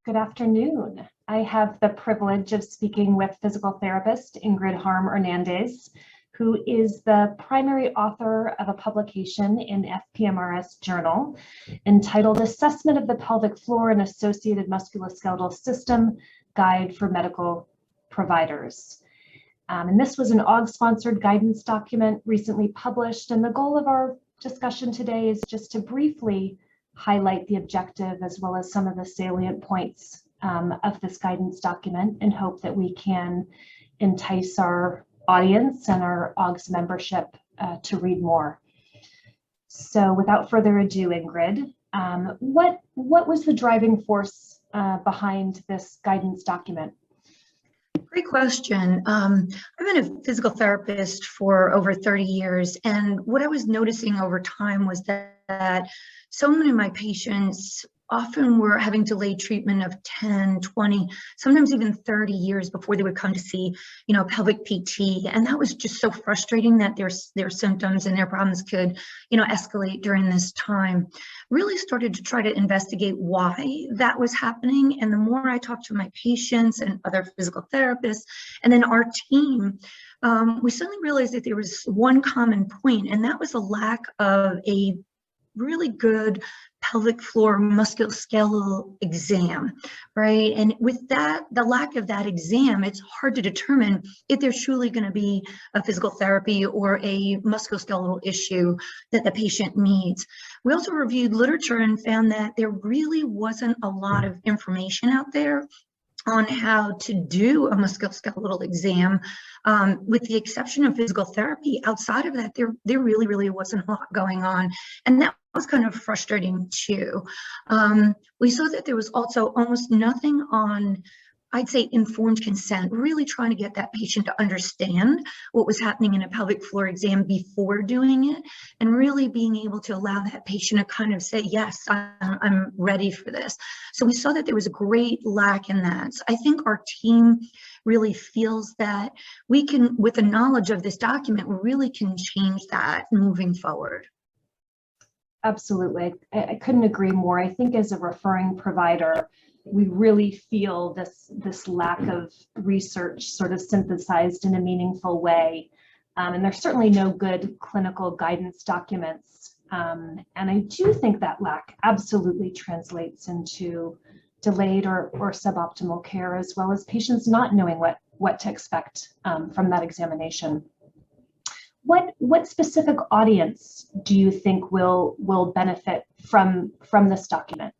Good afternoon. I have the privilege of speaking with physical therapist Ingrid Harm-Ernandes, who is the primary author of a publication in FPMRS Journal entitled Assessment of the Pelvic Floor and Associated Musculoskeletal System Guide for Medical Providers. And this was an AUGS-sponsored guidance document recently published, and the goal of our discussion today is just to briefly highlight the objective as well as some of the salient points of this guidance document, and hope that we can entice our audience and our AUGS membership to read more. So without further ado, Ingrid, what was the driving force behind this guidance document? Great question. I've been a physical therapist for over 30 years, and what I was noticing over time was that so many of my patients often were having delayed treatment of 10, 20, sometimes even 30 years before they would come to see, pelvic PT. And that was just so frustrating that their symptoms and their problems could, escalate during this time. Really started to try to investigate why that was happening. And the more I talked to my patients and other physical therapists, and then our team, we suddenly realized that there was one common point, and that was a lack of a really good pelvic floor musculoskeletal exam, right? And with that, the lack of that exam, it's hard to determine if there's truly going to be a physical therapy or a musculoskeletal issue that the patient needs. We also reviewed literature and found that there really wasn't a lot of information out there on how to do a musculoskeletal exam, with the exception of physical therapy. Outside of that, there really wasn't a lot going on. And that was kind of frustrating too. We saw that there was also almost nothing on, I'd say, informed consent, really trying to get that patient to understand what was happening in a pelvic floor exam before doing it, and really being able to allow that patient to kind of say, yes, I'm ready for this. So we saw that there was a great lack in that. So I think our team really feels that we can, with the knowledge of this document, we really can change that moving forward. Absolutely. I couldn't agree more. I think as a referring provider, we really feel this lack of research sort of synthesized in a meaningful way. And there's certainly no good clinical guidance documents. And I do think that lack absolutely translates into delayed or suboptimal care, as well as patients not knowing what to expect from that examination. What specific audience do you think will benefit from this document?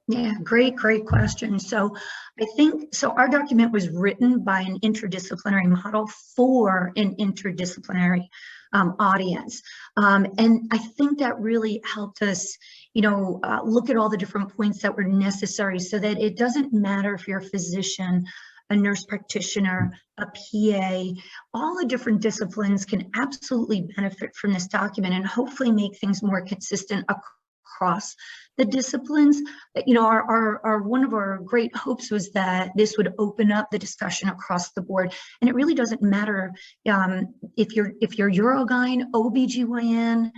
Yeah, great question. So I think, our document was written by an interdisciplinary model for an interdisciplinary audience. And I think that really helped us, look at all the different points that were necessary, so that it doesn't matter if you're a physician, a nurse practitioner, a PA, all the different disciplines can absolutely benefit from this document, and hopefully make things more consistent across the disciplines. Our one of our great hopes was that this would open up the discussion across the board. And it really doesn't matter if you're Urogyn, OBGYN,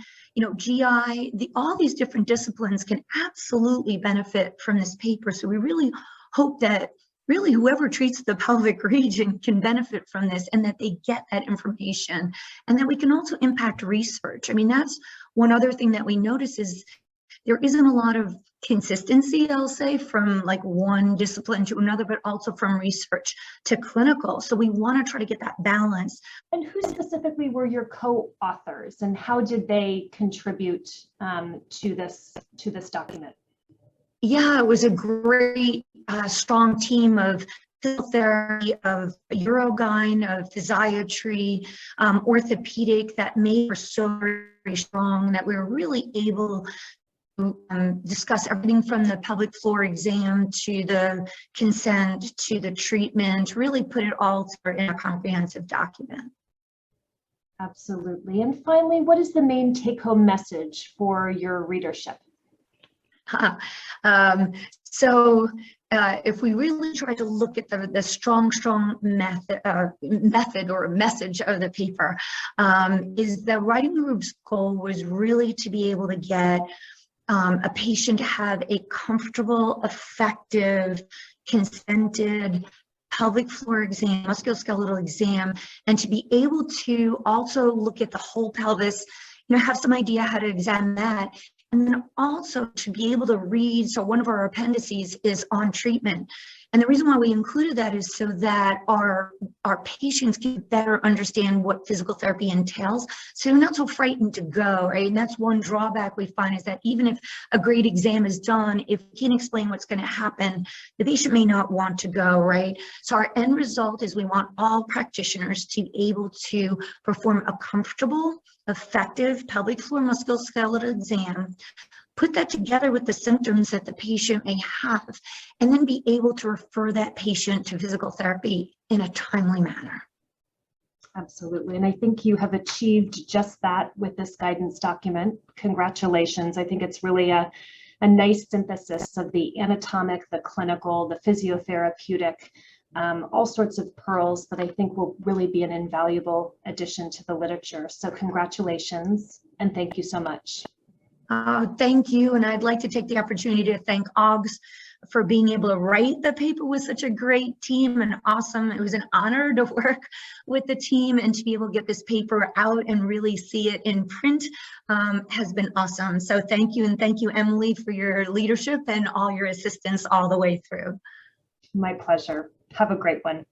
GI, all these different disciplines can absolutely benefit from this paper. So we really hope that really whoever treats the pelvic region can benefit from this, and that they get that information, and that we can also impact research. I mean, that's one other thing that we notice is there isn't a lot of consistency, I'll say, from like one discipline to another, but also from research to clinical. So we want to try to get that balance. And who specifically were your co-authors, and how did they contribute to this document? Yeah, it was a great, strong team of physical therapy, of Urogyn, of physiatry, orthopedic, that made us so very strong that we were really able to discuss everything from the pelvic floor exam to the consent to the treatment, really put it all together in a comprehensive document. Absolutely. And finally, what is the main take-home message for your readership? If we really try to look at the strong method or message of the paper, is the writing group's goal was really to be able to get a patient have a comfortable, effective, consented pelvic floor exam, musculoskeletal exam, and to be able to also look at the whole pelvis, have some idea how to examine that. And then also to be able to read, so one of our appendices is on treatment. And the reason why we included that is so that our patients can better understand what physical therapy entails. So they're not so frightened to go, right? And that's one drawback we find, is that even if a great exam is done, if we can't explain what's going to happen, the patient may not want to go, right? So our end result is we want all practitioners to be able to perform a comfortable, effective pelvic floor musculoskeletal exam, put that together with the symptoms that the patient may have, and then be able to refer that patient to physical therapy in a timely manner. Absolutely. And I think you have achieved just that with this guidance document. Congratulations. I think it's really a nice synthesis of the anatomic, the clinical, the physiotherapeutic, all sorts of pearls that I think will really be an invaluable addition to the literature. So congratulations and thank you so much. Thank you. And I'd like to take the opportunity to thank AUGS for being able to write the paper with such a great team and awesome. It was an honor to work with the team, and to be able to get this paper out and really see it in print has been awesome. So thank you. And thank you, Emily, for your leadership and all your assistance all the way through. My pleasure. Have a great one.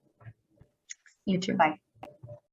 You too. Bye.